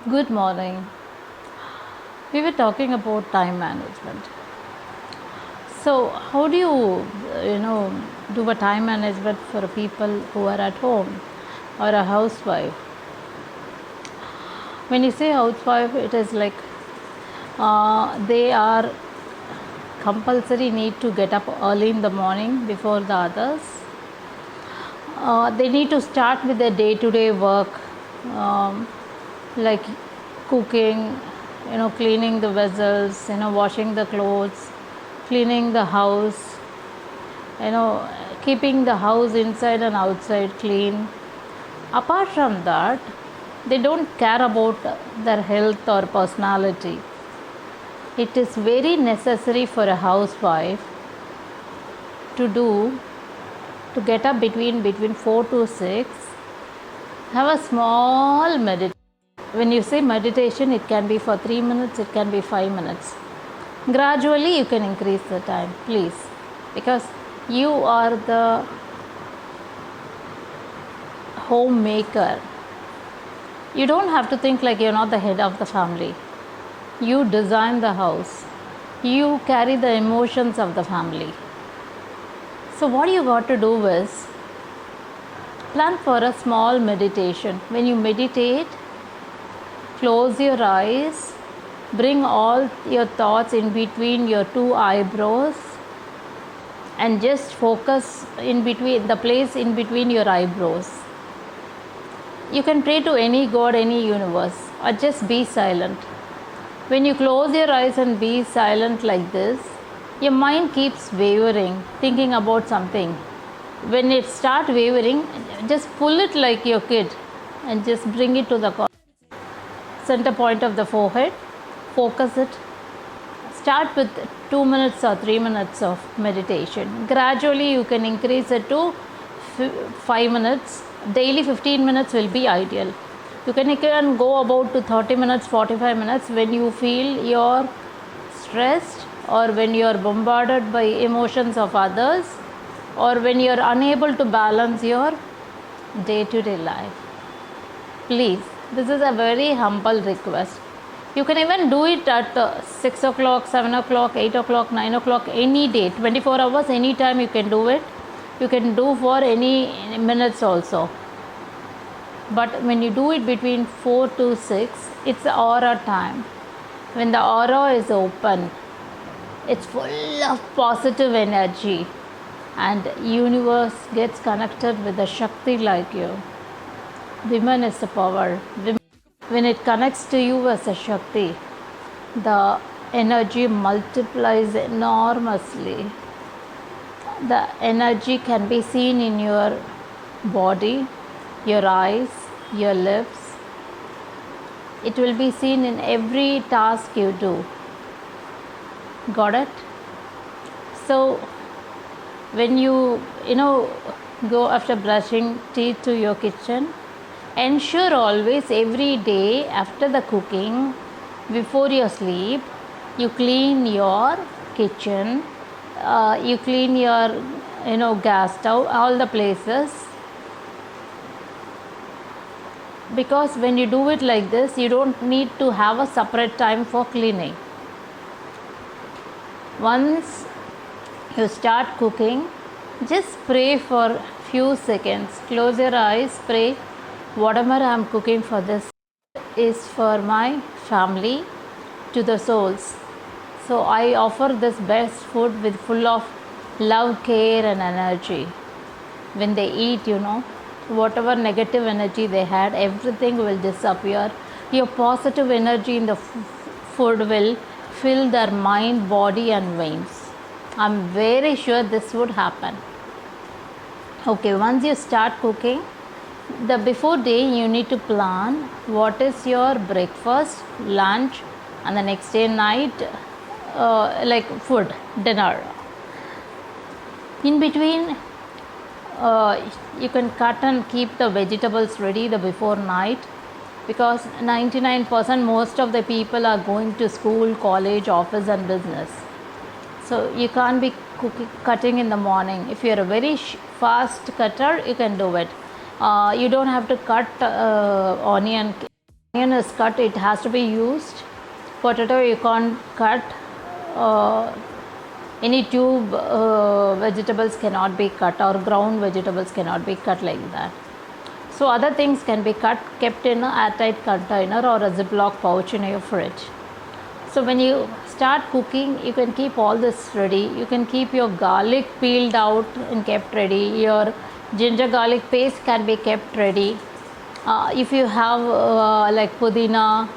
Good morning. We were talking about time management. So, how do do a time management for people who are at home or a housewife? When you say housewife, it is like they are compulsory need to get up early in the morning before the others. They need to start with their day-to-day work, um, like cooking, cleaning the vessels, washing the clothes, cleaning the house, you know, keeping the house inside and outside clean. Apart from that, they don't care about their health or personality. It is very necessary for a housewife to do to get up between 4 to 6, have a small meditation. When you say meditation, it can be for 3 minutes, it can be 5 minutes. Gradually you can increase the time, please, because you are the homemaker. You don't have to think like you're not the head of the family. You design the house, you carry the emotions of the family. So what you got to do is plan for a small meditation. When you meditate, close your eyes, bring all your thoughts in between your two eyebrows and just focus in between the place in between your eyebrows. You can pray to any god, any universe, or just be silent. When you close your eyes and be silent like this, your mind keeps wavering, thinking about something. When it starts wavering, just pull it like your kid and just bring it to the center point of the forehead. Focus it. Start with 2 minutes or 3 minutes of meditation. Gradually you can increase it to 5 minutes. Daily 15 minutes will be ideal. You can go about to 30 minutes, 45 minutes when you feel you're stressed or when you're bombarded by emotions of others or when you're unable to balance your day-to-day life. Please, this is a very humble request. You can even do it at 6 o'clock, 7 o'clock, 8 o'clock, 9 o'clock, any day, 24 hours, anytime you can do it. You can do for any minutes also. But when you do it between 4 to 6, it's aura time. When the aura is open, it's full of positive energy and universe gets connected with the Shakti like you. Women is the power. When it connects to you as a Shakti, the energy multiplies enormously. The energy can be seen in your body, your eyes, your lips. It will be seen in every task you do. Got it? So when you go after brushing teeth to your kitchen, ensure always every day after the cooking, before you sleep, you clean your kitchen, you clean your gas stove, all the places. Because when you do it like this, you don't need to have a separate time for cleaning. Once you start cooking, just pray for few seconds. Close your eyes, pray. Whatever I am cooking for this is for my family, to the souls. So I offer this best food with full of love, care and energy. When they eat, whatever negative energy they had, everything will disappear. Your positive energy in the food will fill their mind, body and veins. I'm very sure this would happen. Okay, once you start cooking, the before day you need to plan what is your breakfast, lunch and the next day night, like food, dinner. In between, you can cut and keep the vegetables ready the before night, because 99% most of the people are going to school, college, office and business. So you can't be cutting in the morning. If you're a very fast cutter, you can do it. You don't have to cut onion onion is cut, it has to be used. Potato you can't cut. Any tube vegetables cannot be cut, or ground vegetables cannot be cut like that. So other things can be cut, kept in an airtight container or a Ziploc pouch in your fridge. So when you start cooking, you can keep all this ready. You can keep your garlic peeled out and kept ready. Your ginger garlic paste can be kept ready. If you have like pudina,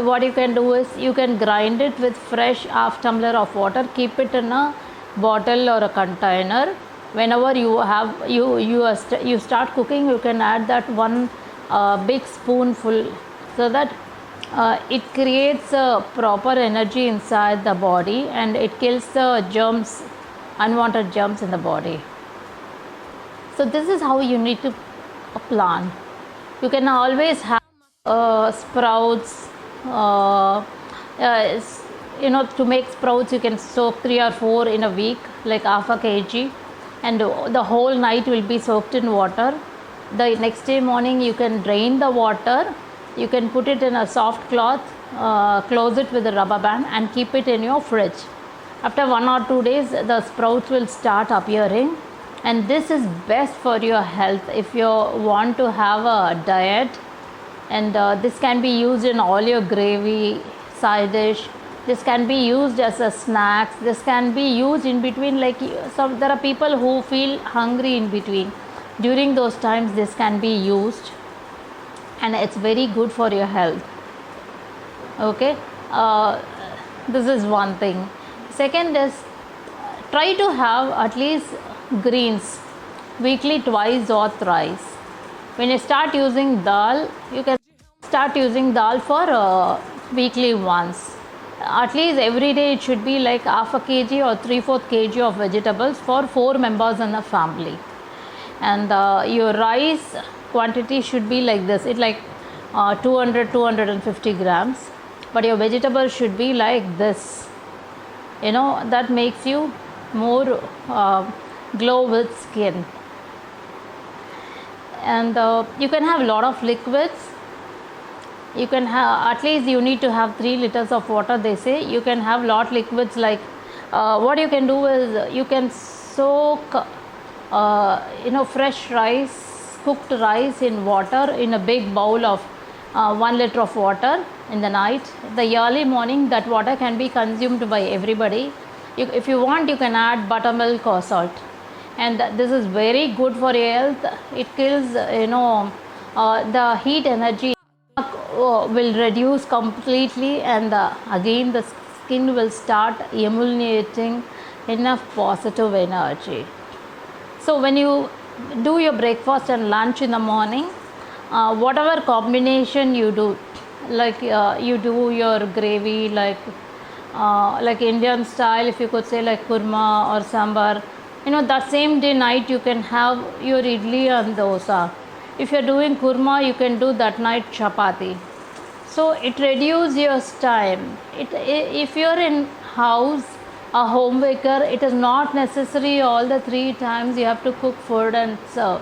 what you can do is you can grind it with fresh half tumbler of water, keep it in a bottle or a container. Whenever you start cooking, you can add that one big spoonful, so that it creates a proper energy inside the body and it kills the germs, unwanted germs in the body. So this is how you need to plan. You can always have sprouts. To make sprouts, you can soak 3 or 4 in a week, like half a kg, and the whole night will be soaked in water. The next day morning you can drain the water. You can put it in a soft cloth, close it with a rubber band and keep it in your fridge. After 1 or 2 days, the sprouts will start appearing, and this is best for your health if you want to have a diet. And this can be used in all your gravy, side dish. This can be used as a snacks. This can be used in between, like there are people who feel hungry in between. During those times, this can be used, and it's very good for your health. Okay, this is one thing. Second is, try to have at least greens weekly, twice or thrice. When you start using dal, you can start using dal for weekly once. At least every day it should be like half a kg or 3/4 kg of vegetables for 4 members in the family. And your rice quantity should be like this. It's like 250 grams, but your vegetables should be like this. That makes you more glow with skin. And you can have a lot of liquids. You can have, at least you need to have 3 liters of water, they say. You can have lot liquids, like what you can do is you can soak fresh rice, cooked rice in water in a big bowl of 1 liter of water in the night. The early morning, that water can be consumed by everybody. If you want, you can add buttermilk or salt, and this is very good for your health. It kills the heat energy will reduce completely, and again the skin will start emanating enough positive energy. So when you do your breakfast and lunch in the morning, whatever combination you do, like you do your gravy, like Indian style, if you could say, like kurma or sambar, that same day night you can have your idli and dosa. If you're doing kurma, you can do that night chapati. So it reduces your time. If you're in house, a home baker, it is not necessary all the 3 times you have to cook food and serve.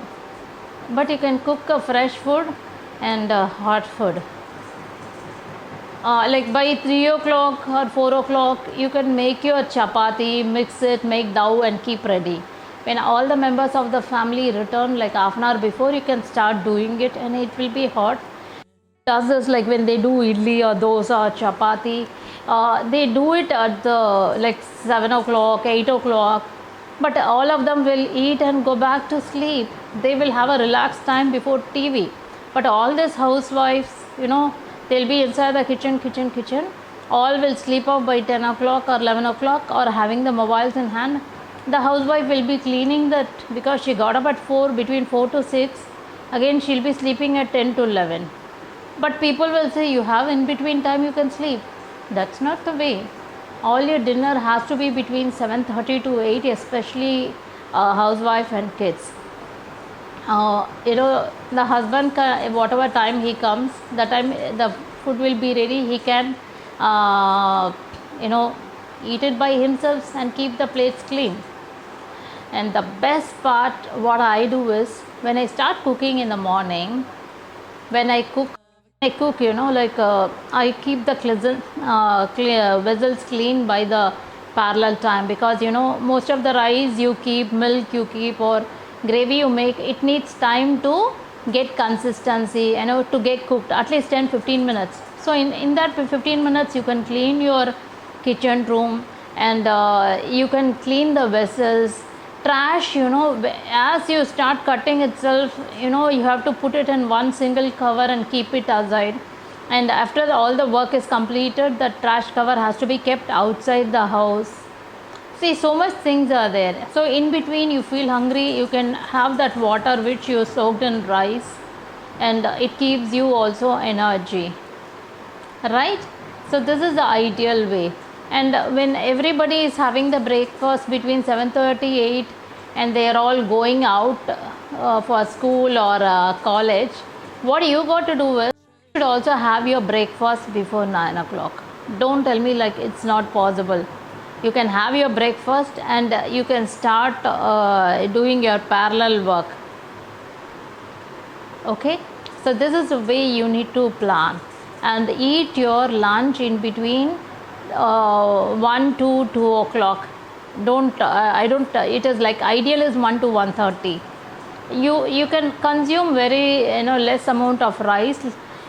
But you can cook a fresh food and hot food. Like by 3 o'clock or 4 o'clock, you can make your chapati, mix it, make dough and keep ready. When all the members of the family return, like half an hour before, you can start doing it and it will be hot. Does this like when they do idli or dosa or chapati, they do it at the like 7 o'clock, 8 o'clock, but all of them will eat and go back to sleep. They will have a relaxed time before TV. But all these housewives, they'll be inside the kitchen. All will sleep off by 10 o'clock or 11 o'clock or having the mobiles in hand. The housewife will be cleaning that because she got up at 4, between 4 to 6. Again, she'll be sleeping at 10 to 11. But people will say, you have in between time you can sleep. That's not the way. All your dinner has to be between 7:30 to 8, especially housewife and kids. The husband, whatever time he comes, that time the food will be ready. He can, eat it by himself and keep the plates clean. And the best part, what I do is, when I start cooking in the morning, when I cook I cook, like I keep the vessels clean by the parallel time, because most of the rice you keep, milk you keep, or gravy you make, it needs time to get consistency, to get cooked at least 10-15 minutes. So in that 15 minutes you can clean your kitchen room, and you can clean the vessels. Trash, as you start cutting itself, you have to put it in one single cover and keep it aside. And after all the work is completed, the trash cover has to be kept outside the house. See, so much things are there. So in between you feel hungry, you can have that water which you soaked in rice, and it keeps you also energy, right? So this is the ideal way. And when everybody is having the breakfast between 7:38, and they are all going out for school or college, what you got to do is, you should also have your breakfast before 9 o'clock. Don't tell me like it's not possible. You can have your breakfast, and you can start doing your parallel work. Okay, so this is the way you need to plan, and eat your lunch in between 1 to 2 o'clock. Don't I don't it is like ideal is 1 to 1:30. You can consume very less amount of rice,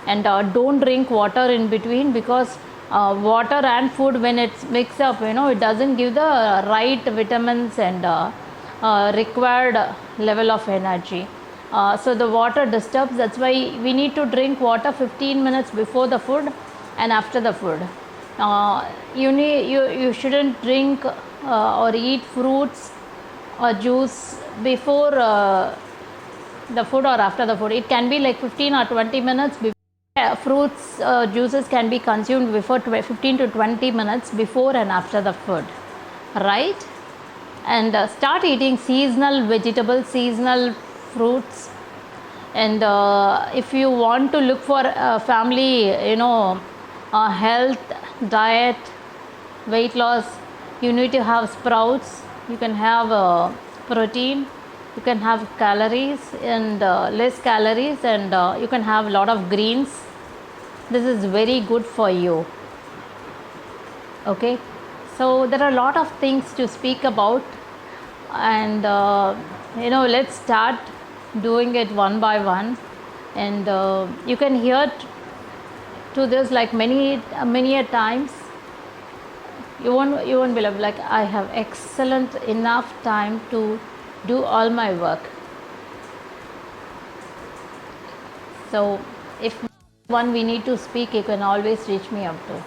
and don't drink water in between, because water and food, when it's mixed up, it doesn't give the right vitamins and required level of energy. So the water disturbs. That's why we need to drink water 15 minutes before the food and after the food. You shouldn't drink or eat fruits or juice before the food or after the food. It can be like 15 or 20 minutes before. Fruits, juices can be consumed before 15 to 20 minutes before and after the food, right? And start eating seasonal vegetables, seasonal fruits. And if you want to look for family, health, diet, weight loss, you need to have sprouts. You can have protein. You can have calories and less calories, and you can have a lot of greens. This is very good for you. Okay, so there are a lot of things to speak about, and let's start doing it one by one. And you can hear to this like many a times. You won't believe, like I have excellent enough time to do all my work. So if one we need to speak, you can always reach me up to.